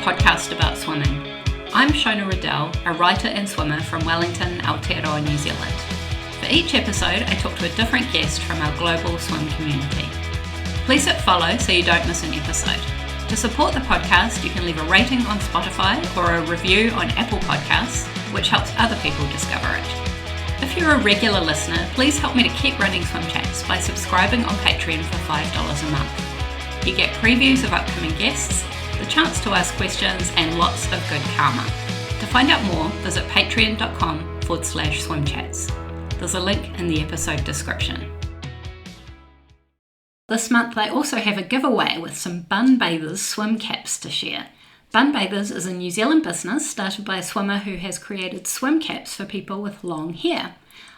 podcast about swimming. I'm Shona Riddell, a writer and swimmer from Wellington, Aotearoa, New Zealand. For each episode, I talk to a different guest from our global swim community. Please hit follow so you don't miss an episode. To support the podcast, you can leave a rating on Spotify or a review on Apple Podcasts, which helps other people discover it. If you're a regular listener, please help me to keep running Swim Chats by subscribing on Patreon for $5 a month. You get previews of upcoming guests, the chance to ask questions, and lots of good karma. To find out more, visit patreon.com/swimchats. There's a link in the episode description. This month I also have a giveaway with some Bun Bathers swim caps to share. Bun Bathers is a New Zealand business started by a swimmer who has created swim caps for people with long hair.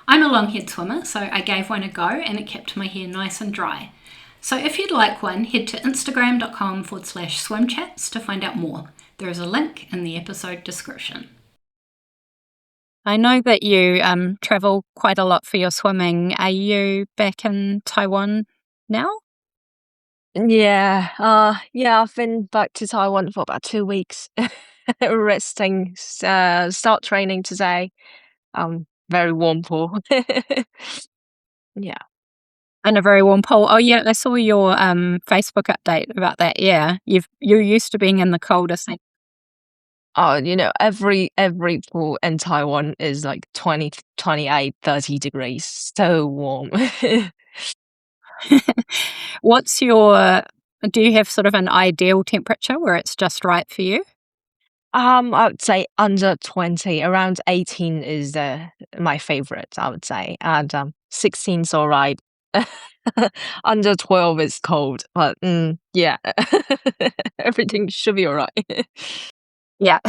I'm a long-haired swimmer, so I gave one a go and it kept my hair nice and dry. So if you'd like one, head to instagram.com/swimchats to find out more. There is a link in the episode description. I know that you travel quite a lot for your swimming. Are you back in Taiwan now? Yeah, I've been back to Taiwan for about 2 weeks, resting, start training today. Very warm pool. Yeah. In a very warm pool. Oh yeah, I saw your Facebook update about that. Yeah, you're used to being in the coldest. Oh, every pool in Taiwan is like 20, 28, 30 degrees. So warm. Do you have sort of an ideal temperature where it's just right for you? I would say under 20, around 18 is my favorite, I would say. And 16's all right. Under 12 is cold, but yeah, everything should be all right. Yeah.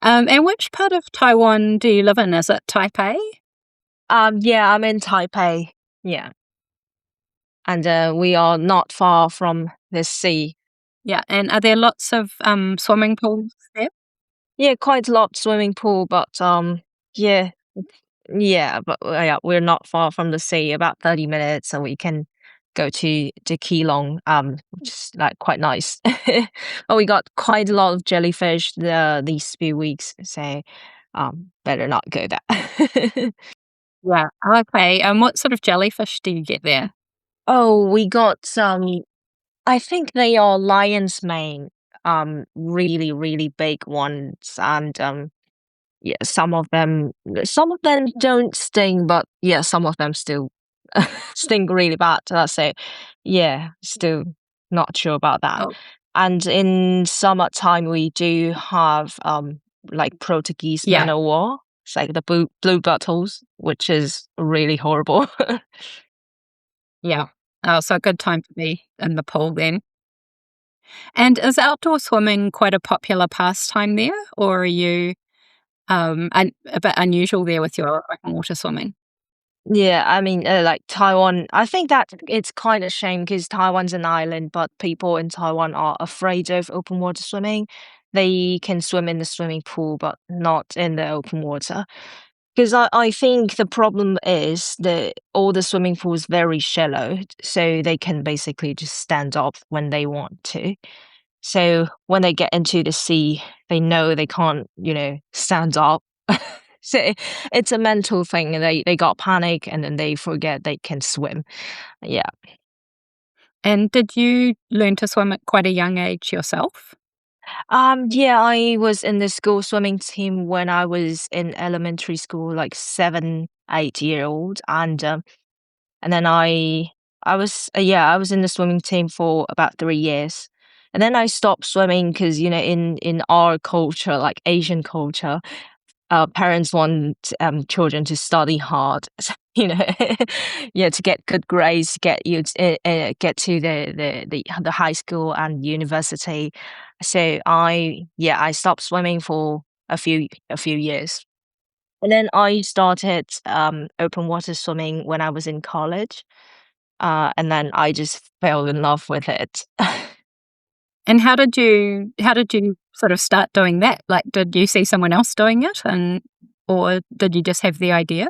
And which part of Taiwan do you live in? Is it Taipei? Yeah, I'm in Taipei. Yeah. And we are not far from the sea. Yeah, and are there lots of swimming pools there? Yeah, quite a lot swimming pool, but yeah, we're not far from the sea, about 30 minutes, so we can go to Keelong, which is like quite nice. But we got quite a lot of jellyfish these few weeks, so better not go there. Yeah. Okay. And what sort of jellyfish do you get there? Oh, we got some. I think they are lion's mane, really, really big ones, and yeah, some of them don't sting, but yeah, some of them still sting really bad. So yeah, still not sure about that. Oh, And in summertime, we do have like Portuguese yeah. man o' war. It's like the blue bottles, which is really horrible. Yeah. Oh, so a good time to be in the pool then. And is outdoor swimming quite a popular pastime there, or are you a bit unusual there with your open water swimming? Yeah, I mean, like Taiwan, I think that it's kind of shame because Taiwan's an island, but people in Taiwan are afraid of open water swimming. They can swim in the swimming pool, but not in the open water. Because I think the problem is that all the swimming pools very shallow, so they can basically just stand up when they want to. So when they get into the sea, they know they can't, stand up. So it's a mental thing, and they got panic, and then they forget they can swim. Yeah. And did you learn to swim at quite a young age yourself? Yeah, I was in the school swimming team when I was in elementary school, like 7, 8 year old, and then I was I was in the swimming team for about 3 years, and then I stopped swimming because in our culture, like Asian culture, parents want children to study hard, you know, yeah, to get good grades, to get to the high school and university. So I stopped swimming for a few years, and then I started open water swimming when I was in college, and then I just fell in love with it. And how did you sort of start doing that? Like, did you see someone else doing it, or did you just have the idea?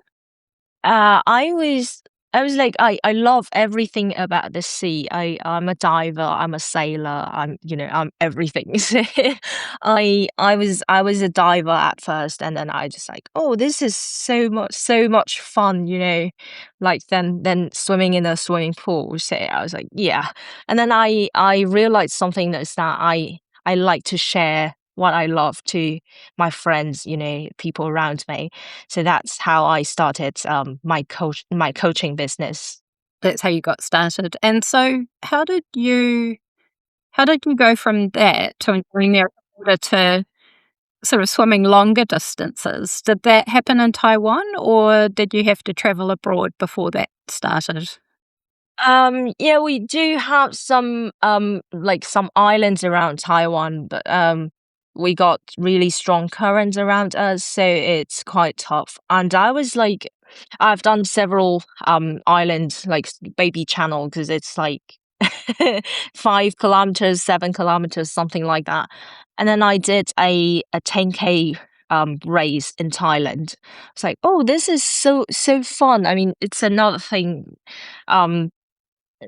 I was I was like, I love everything about the sea. I'm a diver, I'm a sailor, I'm everything. So I was a diver at first, and then I just like, oh, this is so much fun, like than swimming in a swimming pool. So I was like, yeah. And then I realized something is that I like to share what I love to my friends, people around me. So that's how I started my coaching business. That's how you got started. And so how did you go from that to enjoying the water to sort of swimming longer distances? Did that happen in Taiwan, or did you have to travel abroad before that started? Yeah, we do have some like some islands around Taiwan, but we got really strong currents around us, so it's quite tough. And I was like, I've done several islands like baby channel because it's like 5 kilometers, 7 kilometers, something like that. And then I did a 10K race in Thailand. It's like, oh, this is so fun. I mean, it's another thing. Um,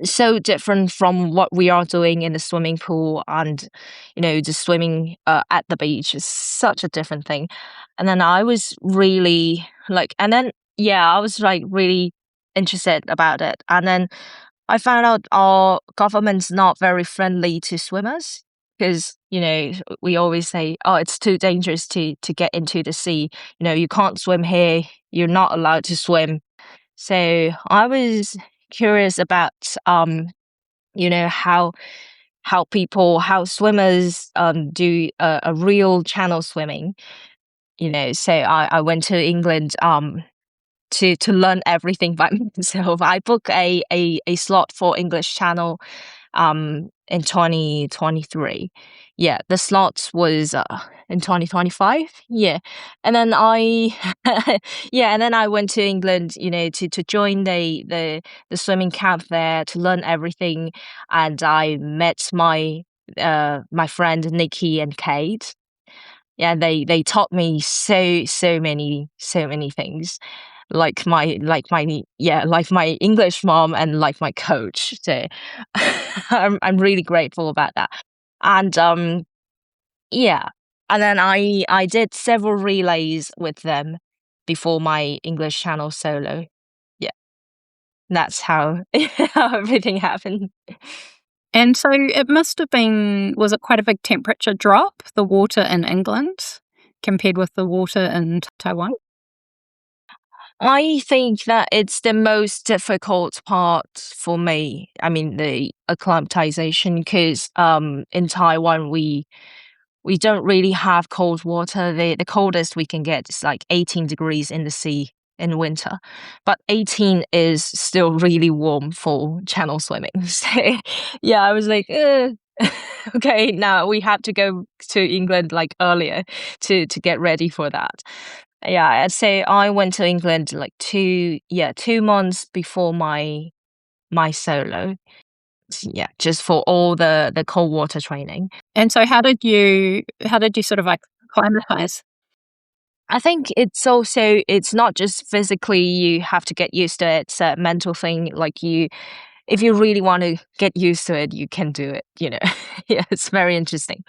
so different from what we are doing in the swimming pool, and just swimming at the beach is such a different thing. And then I was really like, and then yeah, I was like really interested about it. And then I found out our government's not very friendly to swimmers because we always say, oh, it's too dangerous to get into the sea. You can't swim here, you're not allowed to swim. So I was curious about how swimmers do a real channel swimming. So I went to England to learn everything by myself. I booked a slot for English Channel in 2023. Yeah, the slot was in 2025. Yeah. And then I yeah, and then I went to England, to join the swimming camp there to learn everything. And I met my friend Nikki and Kate. Yeah, they taught me so many things, like my English mom and like my coach. So I'm really grateful about that. And yeah, and then I did several relays with them before my English Channel solo. Yeah, that's how how everything happened. And so it must have been, was it quite a big temperature drop, the water in England, compared with the water in Taiwan? I think that it's the most difficult part for me. I mean, the acclimatization, because in Taiwan we don't really have cold water. The coldest we can get is like 18 degrees in the sea in winter, but 18 is still really warm for channel swimming. So yeah, I was like, okay, now we have to go to England like earlier to get ready for that. Yeah, I'd say I went to England like 2 months before my solo. Yeah, just for all the cold water training. And so how did you sort of acclimatize? I think it's not just physically you have to get used to it, it's a mental thing. Like if you really want to get used to it, you can do it. Yeah, it's very interesting.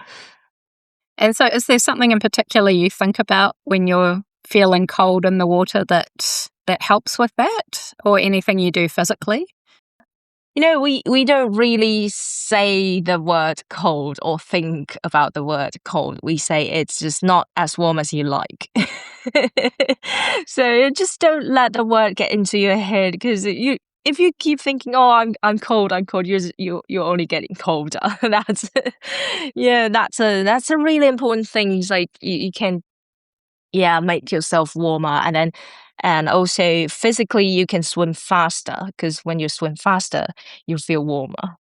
And so is there something in particular you think about when you're feeling cold in the water that helps with that, or anything you do physically? We don't really say the word cold or think about the word cold. We say it's just not as warm as you like. So just don't let the word get into your head, because if you keep thinking, oh, I'm cold, I'm cold, you're only getting colder. That's yeah, that's a really important thing. It's like you can, yeah, make yourself warmer. And also physically you can swim faster, because when you swim faster you feel warmer.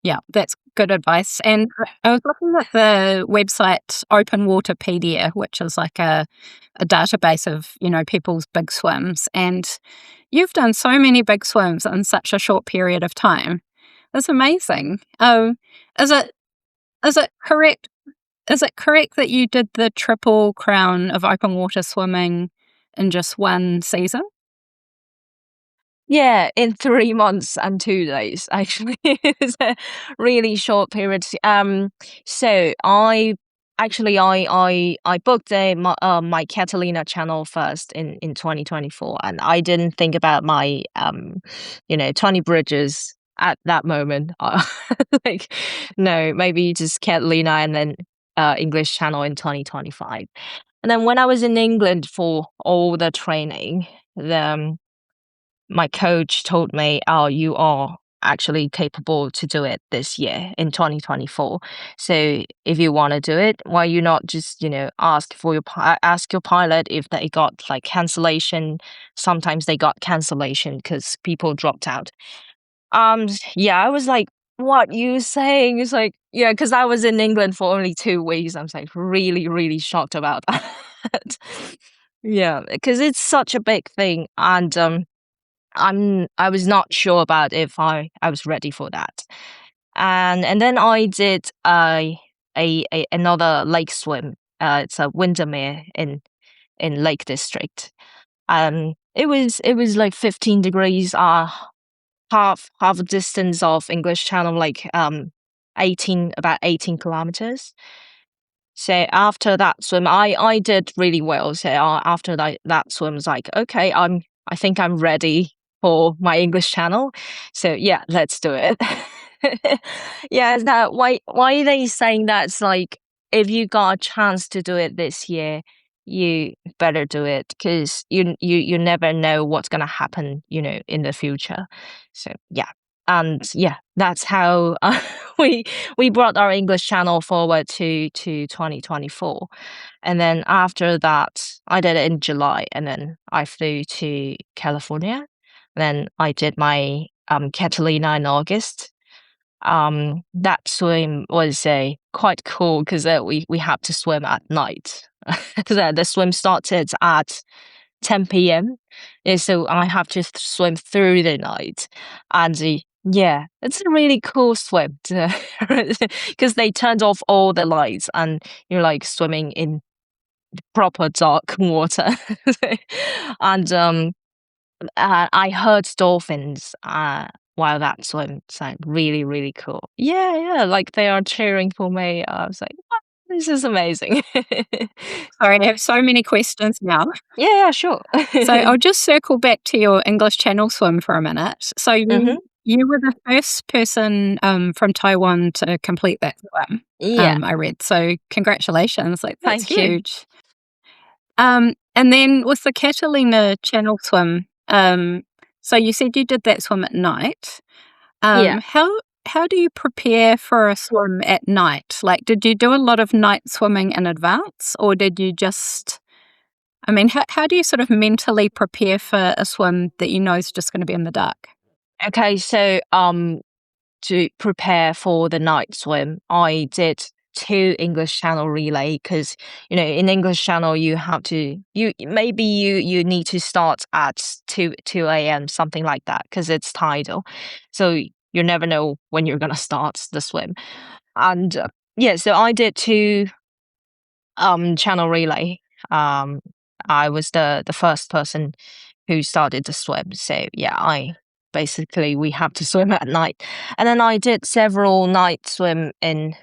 Yeah, that's good advice. And I was looking at the website Open Waterpedia, which is like a database of, people's big swims. And you've done so many big swims in such a short period of time. That's amazing. Is it is it correct is it correct that you did the triple crown of open water swimming in just one season? Yeah, in 3 months and 2 days, actually. It's a really short period. So I booked my Catalina Channel first in 2024, and I didn't think about my 20 bridges at that moment. Like, no, maybe just Catalina and then English Channel in 2025. And then when I was in England for all the training, the my coach told me, "Oh, you are actually capable to do it this year in 2024. So if you want to do it, why you not just, ask your pilot if they got like cancellation. Sometimes they got cancellation because people dropped out." Yeah, I was like, "What you saying?" It's like, yeah, because I was in England for only 2 weeks. I'm like really, really shocked about that. Yeah, because it's such a big thing, and I was not sure about if I was ready for that. And then I did another lake swim. It's a Windermere in Lake District. It was like 15 degrees, half a distance of English Channel, like 18 kilometers. So after that swim, I did really well. So after that swim, I was like, okay, I think I'm ready for my English Channel. So yeah, let's do it. Yeah, is that why are they saying that? It's like if you got a chance to do it this year, you better do it because you never know what's gonna happen, in the future. So yeah, and yeah, that's how we we brought our English channel forward to 2024. And then after that, I did it in July, and then I flew to California. Then I did my Catalina in August. That swim was quite cool because we had to swim at night because the swim started at 10 p.m. So I have to swim through the night. And yeah, it's a really cool swim because they turned off all the lights and you're like swimming in proper dark water. And I heard dolphins while that swim. It's like really, really cool. Yeah, yeah, like they are cheering for me. I was like, "Wow, this is amazing." Sorry, I have so many questions now. Yeah, sure. So I'll just circle back to your English Channel swim for a minute. So Hmm. you were the first person from Taiwan to complete that swim. Yeah, I read. So congratulations. Like that's thank you. huge. And then with the Catalina Channel swim, so you said you did that swim at night. Yeah. How do you prepare for a swim at night? Like, did you do a lot of night swimming in advance, or did you just? I mean, how do you sort of mentally prepare for a swim that you know is just going to be in the dark? Okay, so to prepare for the night swim, I did 2 English Channel relay because in English Channel you have to you need to start at 2 a.m. something like that because it's tidal, so you never know when you're gonna start the swim. And yeah, so I did 2 channel relay. Um, I was the first person who started to swim. So yeah, I basically we have to swim at night, and then I did several night swim in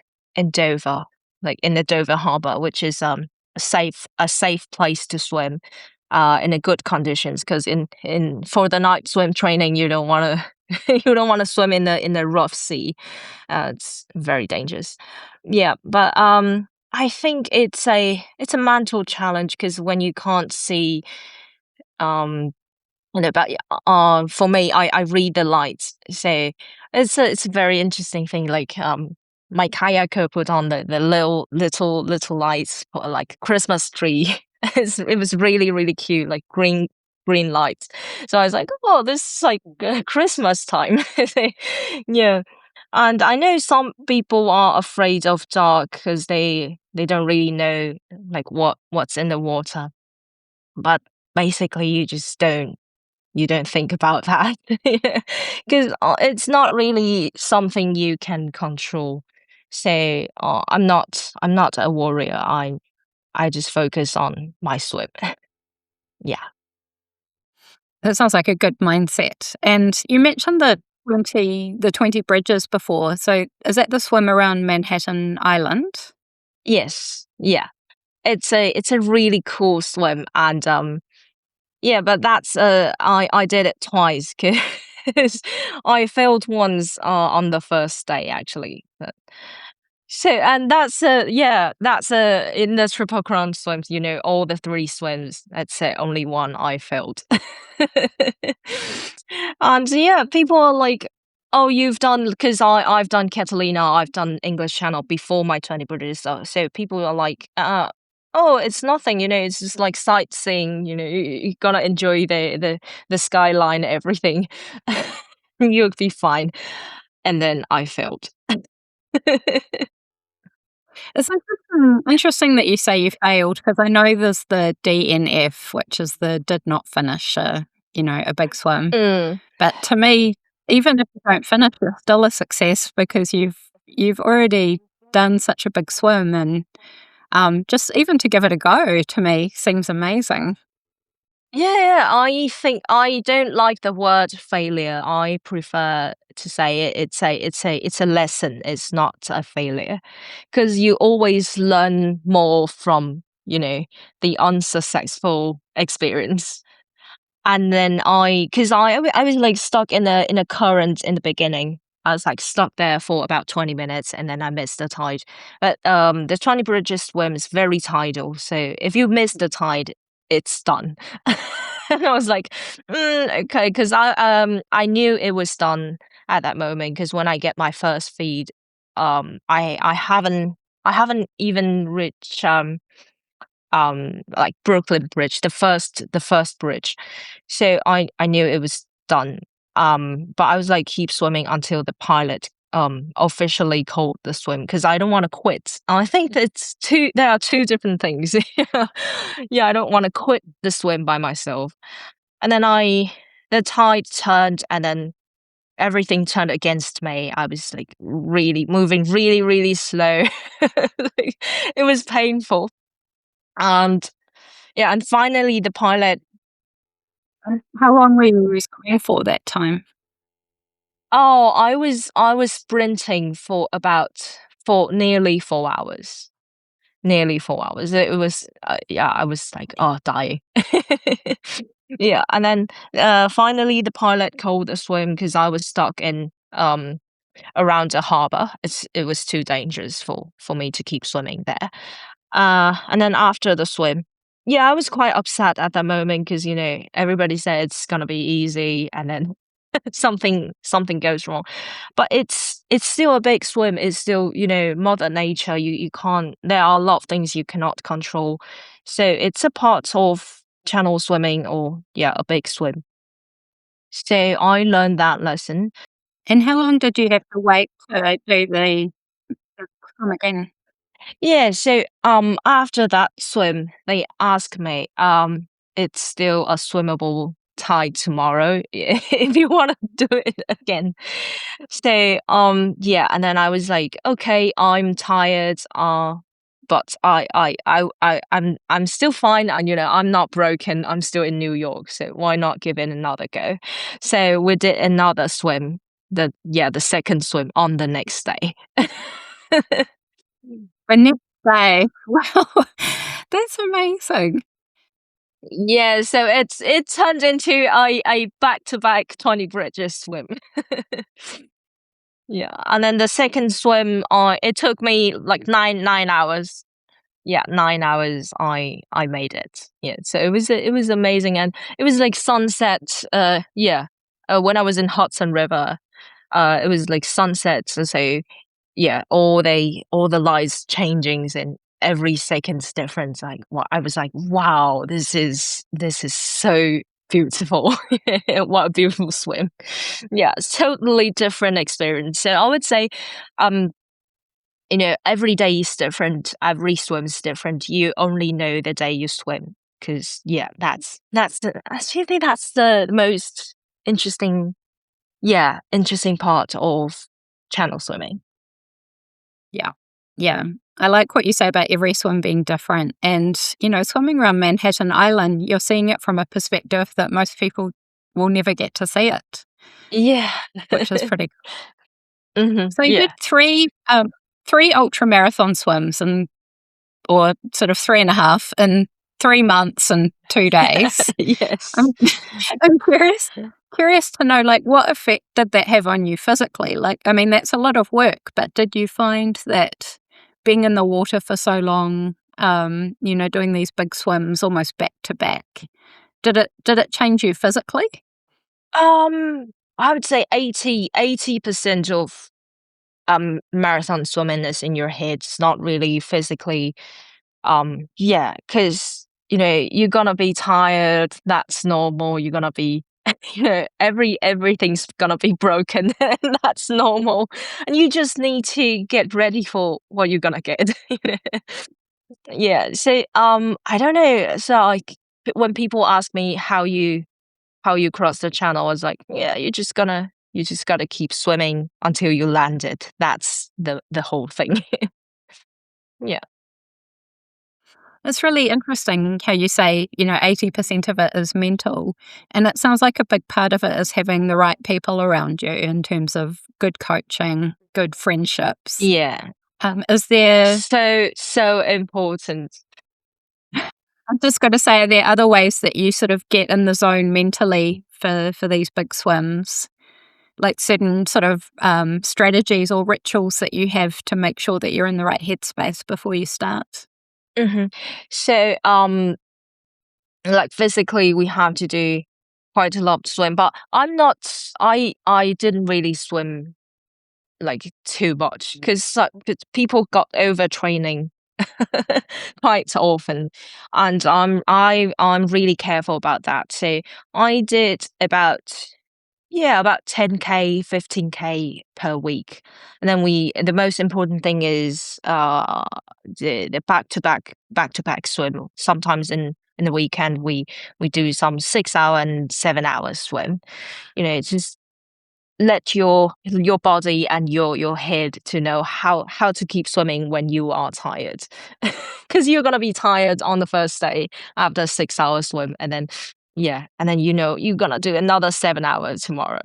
Dover, like in the Dover Harbor, which is a safe place to swim, in a good conditions. Because in for the night swim training, you don't want to. You don't want to swim in the rough sea. It's very dangerous. Yeah, but I think it's a mental challenge because when you can't see, um, but for me, I read the lights, so it's a very interesting thing. Like my kayaker put on the little lights for like Christmas tree. It was really really cute, like green lights. So I was like, oh, this is like Christmas time. Yeah. And I know some people are afraid of dark because they don't really know like what's in the water. But basically, you don't think about that because it's not really something you can control. So I'm not a warrior. I just focus on my swim. Yeah. That sounds like a good mindset. And you mentioned the 20 bridges before. So is that the swim around Manhattan Island? Yes. Yeah. It's a really cool swim, and yeah, but that's I did it twice because I failed once on the first day actually. But so, and that's yeah, that's in the triple crown swims, all the three swims, that's it, only one I failed. And yeah, people are like, oh, you've done, because I've done Catalina, I've done English Channel before my 20 British, so people are like, oh, it's nothing, it's just like sightseeing, you gotta enjoy the skyline, everything. You'll be fine. And then I failed. It's interesting that you say you failed, because I know there's the DNF, which is the did not finish a big swim. Mm. But to me, even if you don't finish, it's still a success because you've already done such a big swim, and just even to give it a go to me seems amazing. Yeah, I think I don't like the word failure. I prefer to say it's a lesson. It's not a failure, because you always learn more from the unsuccessful experience. And then I was like stuck in a current in the beginning. I was like stuck there for about 20 minutes, and then I missed the tide. But the 20 Bridges swim is very tidal, so if you miss the tide, it's done. And I was like, okay, because I knew it was done at that moment, because when I get my first feed, I haven't even reached like Brooklyn Bridge, the first bridge. So I knew it was done. But I was like keep swimming until the pilot officially called the swim, because I don't want to quit. I think there are two different things. Yeah, I don't want to quit the swim by myself. And then the tide turned, and then everything turned against me. I was like really moving really, really slow. Like, it was painful. And yeah, and finally the pilot. How long were you swimming for that time? Oh, I was sprinting for nearly 4 hours. Nearly 4 hours. It was yeah, I was like, oh, dying. Yeah, and then finally the pilot called a swim, because I was stuck in around a harbor. It was too dangerous for me to keep swimming there. And then after the swim, yeah, I was quite upset at that moment, because everybody said it's gonna be easy, and then something goes wrong. But it's still a big swim. It's still Mother Nature. You can't. There are a lot of things you cannot control. So it's a part of channel swimming, or yeah, a big swim. So I learned that lesson. And how long did you have to wait to do the swim again? Yeah, so after that swim, they asked me, it's still a swimmable tide tomorrow if you want to do it again. So yeah, and then I was like, okay, I'm tired, but I'm still fine, and I'm not broken. I'm still in New York, so why not give it another go? So we did another swim, the second swim on the next day. The next day. Wow, that's amazing. Yeah, so it turned into a back-to-back 20 bridges swim. Yeah, and then the second swim, it took me like nine hours. Yeah, 9 hours. I made it. Yeah, so it was amazing, and it was like sunset. Yeah, when I was in Hudson River, it was like sunset. So yeah, all the lights changings, and every second's difference. Like, I was like, wow, this is so beautiful. What a beautiful swim. Yeah, it's totally different experience. So I would say, um, every day is different, every swim's different. You only know the day you swim, because yeah, I actually think that's the most interesting, yeah, interesting part of channel swimming. Yeah. Yeah. I like what you say about every swim being different. And, swimming around Manhattan Island, you're seeing it from a perspective that most people we'll never get to see it, Yeah. which is pretty cool. So you Yeah. did three ultramarathon swims or sort of 3.5 in 3 months and 2 days. Yes. I'm curious to know, like, what effect did that have on you physically? Like, I mean, that's a lot of work, but did you find that being in the water for so long, doing these big swims almost back to back, did it change you physically? I would say 80% of marathon swimming is in your head. It's not really physically. Yeah, because you're gonna be tired. That's normal. You're gonna be, everything's gonna be broken, and that's normal. And you just need to get ready for what you're gonna get. Yeah. So I don't know. So like when people ask me how you cross the channel, I was like, yeah, you just gotta keep swimming until you land it. That's the whole thing. Yeah. It's really interesting how you say, 80% of it is mental. And it sounds like a big part of it is having the right people around you in terms of good coaching, good friendships. Yeah. Is there, So important. I'm just going to say, are there other ways that you sort of get in the zone mentally for these big swims? Like certain sort of strategies or rituals that you have to make sure that you're in the right headspace before you start? Hmm. So like physically we have to do quite a lot to swim, but I didn't really swim like too much because people got overtraining quite often, and I'm really careful about that. So I did about 10K, 15K per week. And then the most important thing is the back to back swim. Sometimes in the weekend we do some 6 hour and 7 hour swim. It's just let your body and your head to know how to keep swimming when you are tired. Because you're gonna be tired on the first day after a 6 hour swim, and then yeah, and then you're gonna do another 7 hours tomorrow.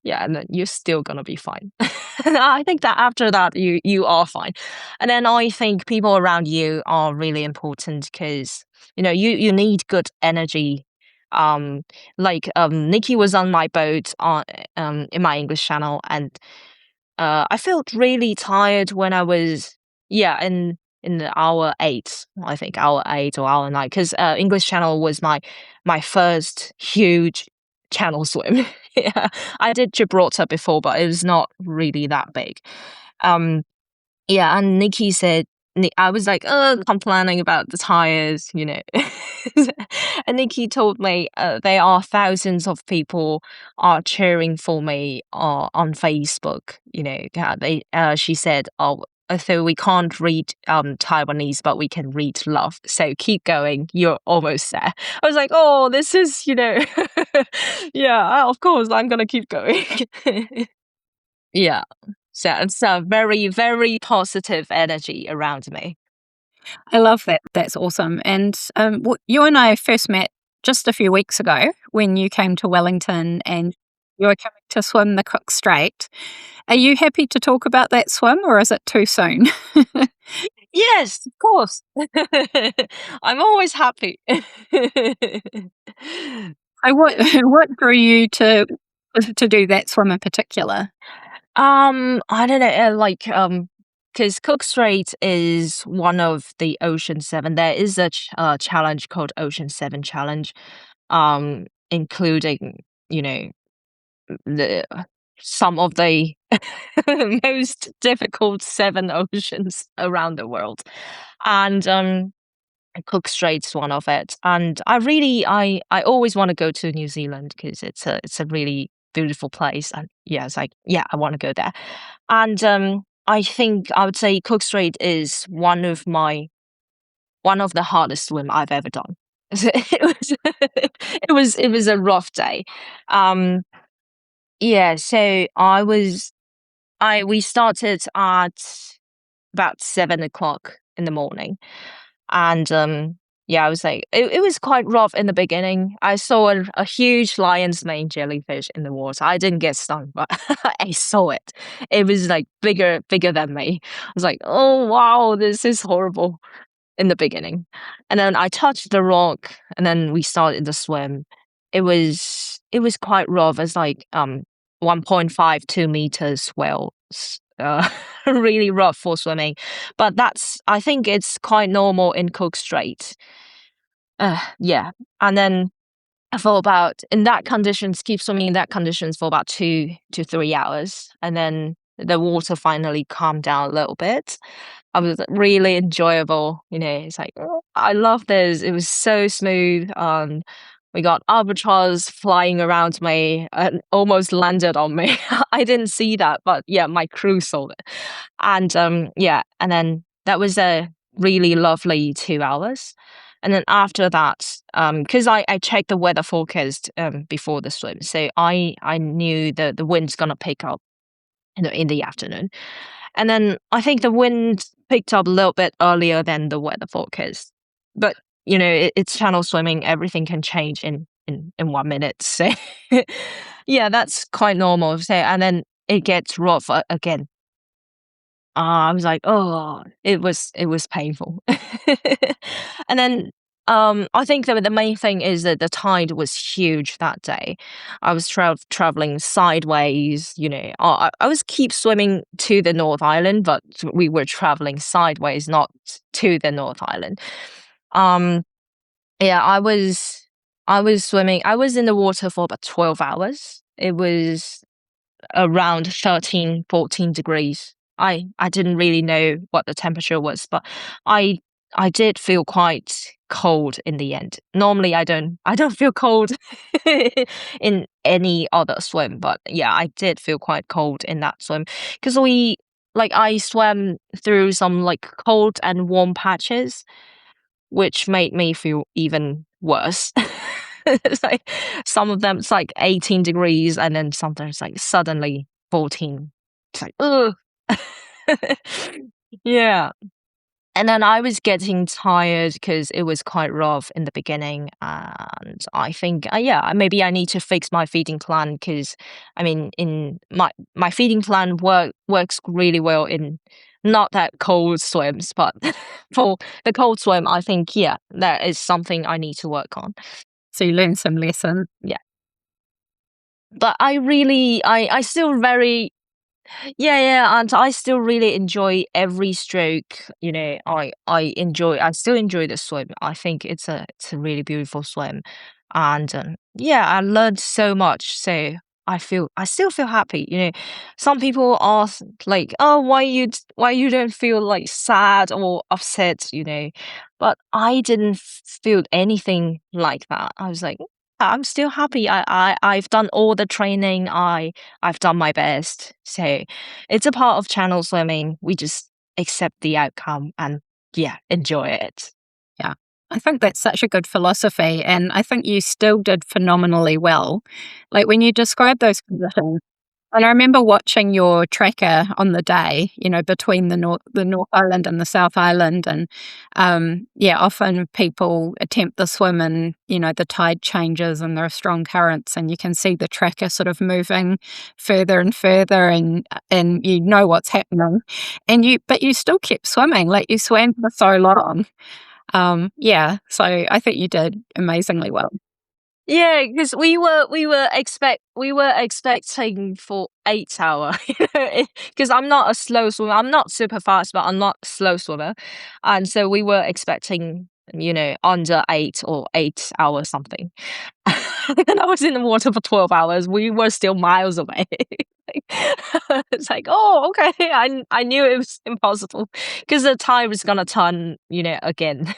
Yeah, and then you're still gonna be fine. And I think that after that you are fine. And then I think people around you are really important because you need good energy. Like Nikki was on my boat on in my English channel, and I felt really tired when I was in the hour 8, I think hour 8 or hour 9, because English channel was my first huge channel swim. Yeah, I did Gibraltar before, but it was not really that big. Um, yeah, and Nikki said, I was like, complaining about the tires. And Nikki told me there are thousands of people are cheering for me on Facebook. She said, oh, so we can't read Taiwanese, but we can read love. So keep going. You're almost there. I was like, oh, this is, yeah, of course, I'm going to keep going. Yeah. So it's a very, very positive energy around me. I love that. That's awesome. And you and I first met just a few weeks ago when you came to Wellington and you were coming to swim the Cook Strait. Are you happy to talk about that swim, or is it too soon? Yes, of course. I'm always happy. What drew you to do that swim in particular? I don't know, because Cook Strait is one of the Ocean Seven. There is a challenge called Ocean Seven Challenge, including the some of the most difficult 7 oceans around the world, and Cook Strait's one of it. And I always want to go to New Zealand because it's a really beautiful place. And yeah, it's like yeah, I want to go there. And I think I would say Cook Strait is one of the hardest swim I've ever done. It was it was a rough day. Um, yeah, so we started at about 7 o'clock in the morning, and yeah, I was like, it was quite rough in the beginning. I saw a huge lion's mane jellyfish in the water. I didn't get stung, but I saw it. It was like bigger than me. I was like, oh wow, this is horrible in the beginning. And then I touched the rock, and then we started to swim. It was quite rough. It's like 1.52 meters swell. Really rough for swimming, but I think it's quite normal in Cook Strait. Yeah, and then for about in that conditions, keep swimming in that conditions for about 2 to 3 hours, and then the water finally calmed down a little bit. I was really enjoyable. It's like, oh, I love this. It was so smooth. We got albatross flying around me and almost landed on me. I didn't see that, but yeah, my crew saw it. And yeah, and then that was a really lovely 2 hours. And then after that, because I checked the weather forecast before the swim, so I knew that the wind's gonna pick up in the afternoon. And then I think the wind picked up a little bit earlier than the weather forecast. But it's channel swimming; everything can change in 1 minute. So yeah, that's quite normal. So and then it gets rough again. I was like, oh, it was painful. And then I think that the main thing is that the tide was huge that day. I was traveling sideways. I was keep swimming to the North Island, but we were traveling sideways, not to the North Island. Um, yeah, I was swimming. I was in the water for about 12 hours. It was around 13, 14 degrees. I didn't really know what the temperature was, but I I did feel quite cold in the end. Normally I don't feel cold in any other swim, but yeah, I did feel quite cold in that swim because I swam through some like cold and warm patches, which made me feel even worse. It's like some of them it's like 18 degrees and then sometimes like suddenly 14. It's like, ugh. Yeah. And then I was getting tired because it was quite rough in the beginning, and I think, yeah, maybe I need to fix my feeding plan because, I mean, in my feeding plan works really well in not that cold swims, but for the cold swim, I think, yeah, that is something I need to work on. So you learned some lesson. Yeah, but I still very yeah, and I still really enjoy every stroke. I still enjoy the swim. I think it's a really beautiful swim, and yeah, I learned so much. So I still feel happy. Some people ask like, oh, why you don't feel like sad or upset. But I didn't feel anything like that. I was like, I'm still happy. I've done all the training. I've done my best. So it's a part of channel swimming. We just accept the outcome and yeah, enjoy it. Yeah. I think that's such a good philosophy, and I think you still did phenomenally well. Like when you describe those conditions, and I remember watching your tracker on the day, between the North Island and the South Island, and yeah, often people attempt the swim, and the tide changes, and there are strong currents, and you can see the tracker sort of moving further and further, and you know what's happening, but you still kept swimming, like you swam for so long. Yeah, so I think you did amazingly well. Yeah, because we were expecting for 8 hour, because I'm not a slow swimmer. I'm not super fast, but I'm not a slow swimmer, and so we were expecting under 8 or 8 hours something. And I was in the water for 12 hours. We were still miles away. It's like, oh, okay. I knew it was impossible because the tide was gonna turn, again.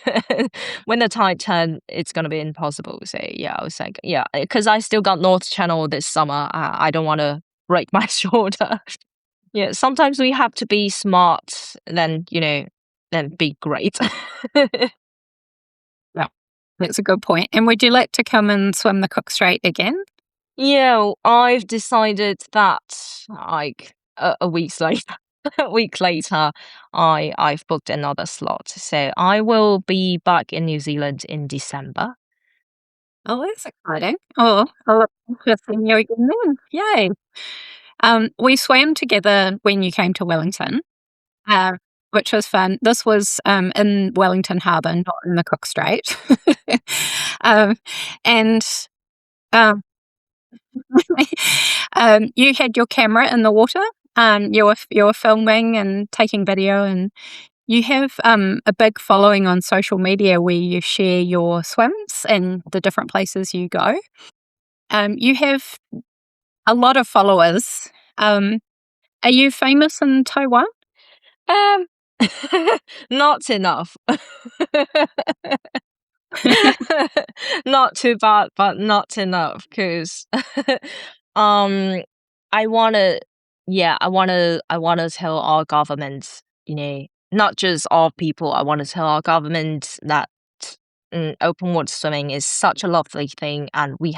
When the tide turned, it's gonna be impossible. So yeah, I was like, yeah, because I still got North Channel this summer. I don't want to break my shoulder. Yeah, sometimes we have to be smart, then be great. Yeah, that's a good point. And would you like to come and swim the Cook Strait again? Yeah, I've decided that like a week later. a week later, I've booked another slot. So I will be back in New Zealand in December. Oh, that's exciting. Oh, I look forward to seeing you again then. Yay. We swam together when you came to Wellington, uh, which was fun. This was in Wellington Harbour, not in the Cook Strait. um, and um, you had your camera in the water. You were filming and taking video, and you have a big following on social media where you share your swims and the different places you go. You have a lot of followers. Are you famous in Taiwan? Um, not enough. Not too bad, but not enough. Cause, um, I wanna, yeah, I wanna tell our government, not just our people. I wanna tell our government that open water swimming is such a lovely thing, and we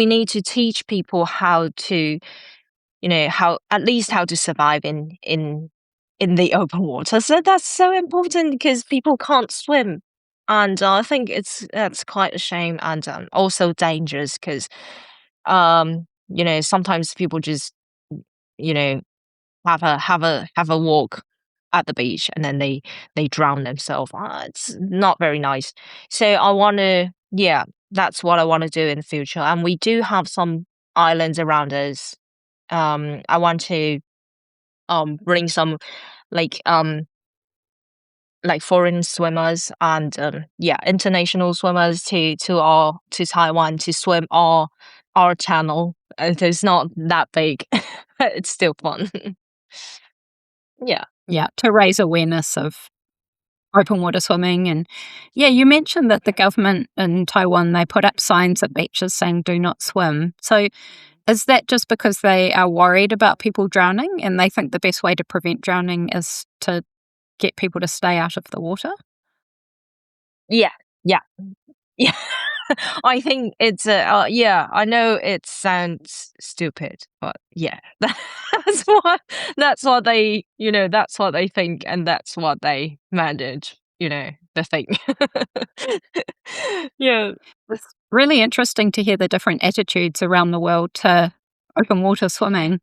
need to teach people how to, how at least how to survive in the open water. So that's so important because people can't swim, and I think that's quite a shame, and also dangerous because sometimes people just you know have a walk at the beach and then they drown themselves. It's not very nice. So I want to, yeah, that's what I want to do in the future. And we do have some islands around us. I want to bring some like um like foreign swimmers and international swimmers to Taiwan to swim our channel. It's not that big. It's still fun. Yeah. Yeah, to raise awareness of open water swimming. And yeah, you mentioned that the government in Taiwan, they put up signs at beaches saying do not swim. So is that just because they are worried about people drowning and they think the best way to prevent drowning is to get people to stay out of the water? Yeah. Yeah. Yeah. I think it's yeah, I know it sounds stupid, but yeah. That's what that's what they think, and that's what they manage, the thing. Yeah. It's really interesting to hear the different attitudes around the world to open water swimming.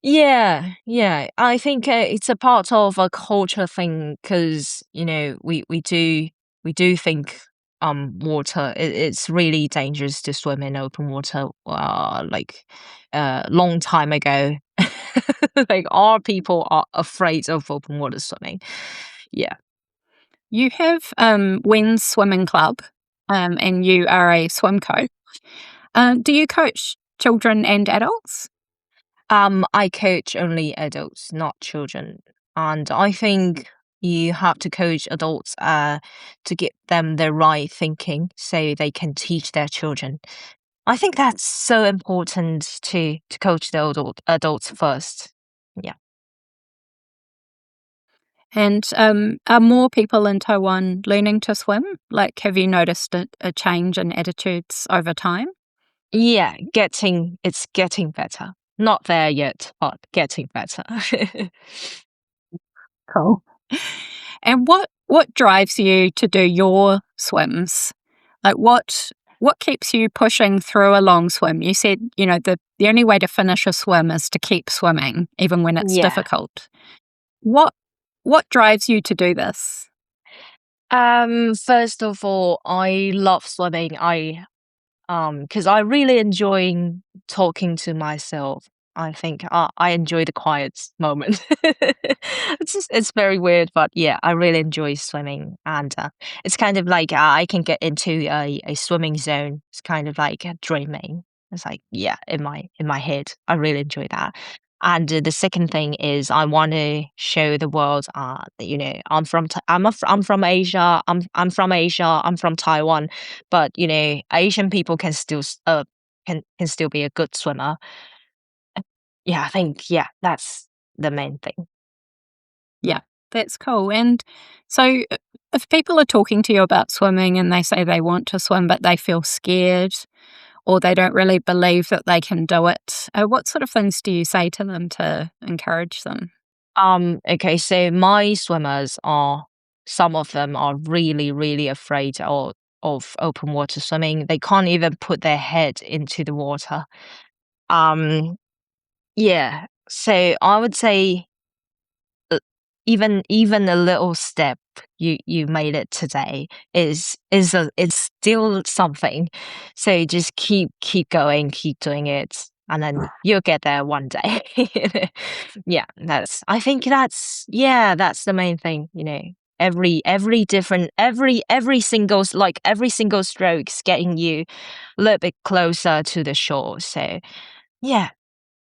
Yeah, yeah. I think it's a part of a culture thing because we do think water it's really dangerous to swim in open water. Like long time ago, like our people are afraid of open water swimming. Yeah. You have Wen's Swimming Club, and you are a swim coach. Do you coach children and adults? I coach only adults, not children. And I think you have to coach adults to give them the right thinking so they can teach their children. I think that's so important to coach the adults first. Yeah. And are more people in Taiwan learning to swim? Like, have you noticed a change in attitudes over time? Yeah, it's getting better. Not there yet, but getting better. Cool. And what drives you to do your swims? Like, what keeps you pushing through a long swim? You said, the only way to finish a swim is to keep swimming, even when it's Yeah. difficult. What drives you to do this? First of all, I love swimming. Because I really enjoy talking to myself. I think I enjoy the quiet moment. It's very weird, but yeah, I really enjoy swimming, and it's kind of like I can get into a swimming zone. It's kind of like dreaming. It's like yeah, in my head. I really enjoy that. And the second thing is I want to show the world that, I'm from Asia. I'm from Asia. I'm from Taiwan, but Asian people can still can still be a good swimmer. Yeah, I think yeah, that's the main thing. Yeah, that's cool. And so, if people are talking to you about swimming and they say they want to swim, but they feel scared or they don't really believe that they can do it, what sort of things do you say to them to encourage them? Okay, so my swimmers are some of them are really, really afraid of open water swimming. They can't even put their head into the water. Um, yeah. So I would say uh, even a little step you made it today is still something. So just keep going, keep doing it, and then you'll get there one day. Yeah, that's I think that's yeah, that's the main thing, Every different every single like every single stroke's getting you a little bit closer to the shore. So yeah,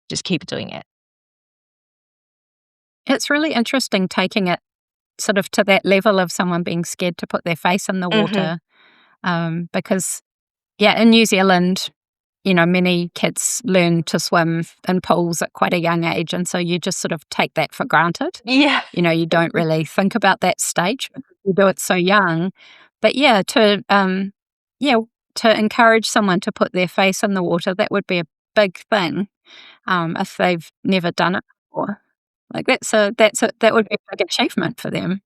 just keep doing it. It's really interesting taking it sort of to that level of someone being scared to put their face in the Hmm. water, because, yeah, in New Zealand, many kids learn to swim in pools at quite a young age, and so you just sort of take that for granted. Yeah. You don't really think about that stage because you do it so young. But yeah, to encourage someone to put their face in the water, that would be a big thing, if they've never done it before. Like that would be a big achievement for them.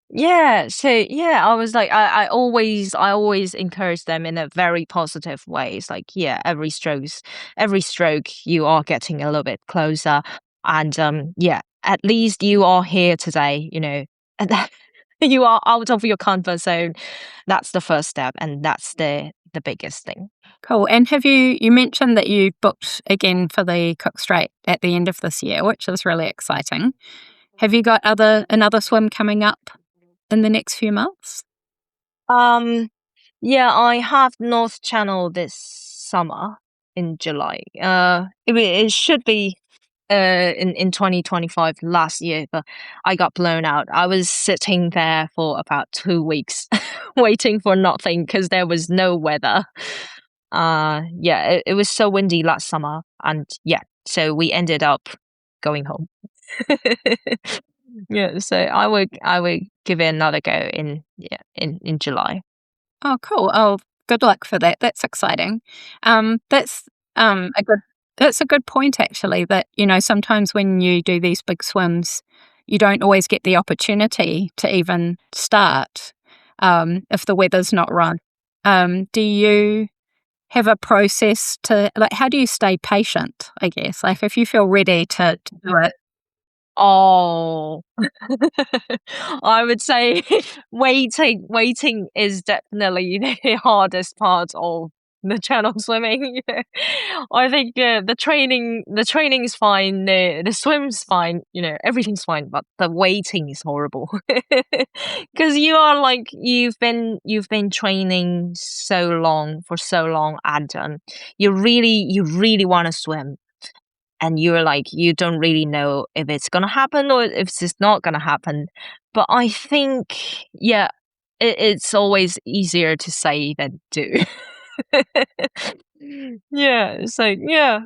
Yeah, so yeah, I was like, I always encourage them in a very positive way. It's like, yeah, every stroke, you are getting a little bit closer, and yeah, at least you are here today, and that you are out of your comfort zone. That's the first step, and that's the biggest thing. Cool. And you mentioned that you booked again for the Cook Strait at the end of this year, which is really exciting. Have you got another swim coming up in the next few months? Um, yeah, I have North Channel this summer in July. It should be in 2025 last year, but I got blown out. I was sitting there for about 2 weeks waiting for nothing because there was no weather. Yeah, it was so windy last summer, and yeah, so we ended up going home. Yeah, so I would give it another go in July. Oh, cool. Oh, good luck for that. That's exciting. That's a good point actually. That sometimes when you do these big swims, you don't always get the opportunity to even start if the weather's not right. Do you have a process to like? How do you stay patient? I guess like if you feel ready to do it. Oh, I would say waiting is definitely the hardest part of the channel swimming. I think the training is fine, the swim's fine, everything's fine, but the waiting is horrible. Because you are like you've been training for so long, and you really want to swim, and you're like you don't really know if it's gonna happen or if it's not gonna happen. But I think, yeah, it's always easier to say than do. Yeah, so yeah,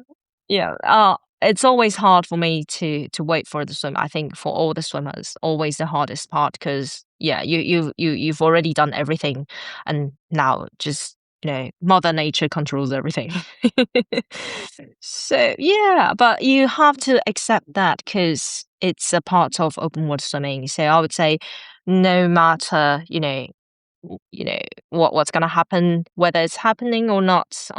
yeah. It's always hard for me to wait for the swim. I think for all the swimmers, always the hardest part because yeah, you've already done everything, and now just Mother Nature controls everything. So yeah, but you have to accept that because it's a part of open water swimming. So I would say, no matter what's gonna happen, whether it's happening or not,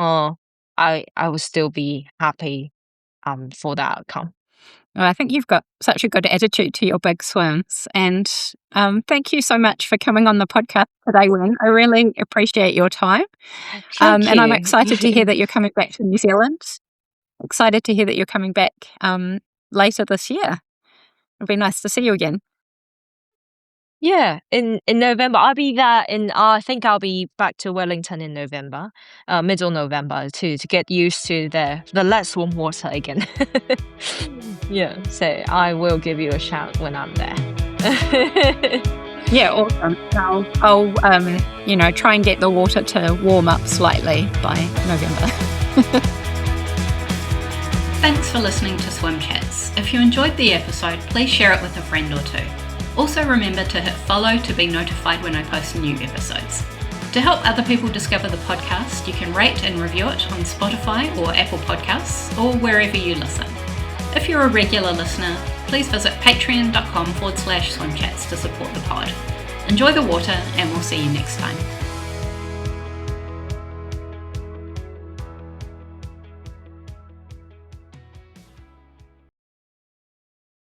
I will still be happy for the outcome. Well, I think you've got such a good attitude to your big swims. And thank you so much for coming on the podcast today, Wen. I really appreciate your time. Thank And I'm you. excited to hear that you're coming back to New Zealand. Excited to hear that you're coming back later this year. It'll be nice to see you again. Yeah, in November I'll be there. I think I'll be back to Wellington in November, middle November, to get used to the less warm water again. Yeah, so I will give you a shout when I'm there. Yeah, awesome. I'll try and get the water to warm up slightly by November. Thanks for listening to Swim Chats. If you enjoyed the episode, please share it with a friend or two. Also remember to hit follow to be notified when I post new episodes. To help other people discover the podcast, you can rate and review it on Spotify or Apple Podcasts or wherever you listen. If you're a regular listener, please visit patreon.com/swimchats to support the pod. Enjoy the water, and we'll see you next time.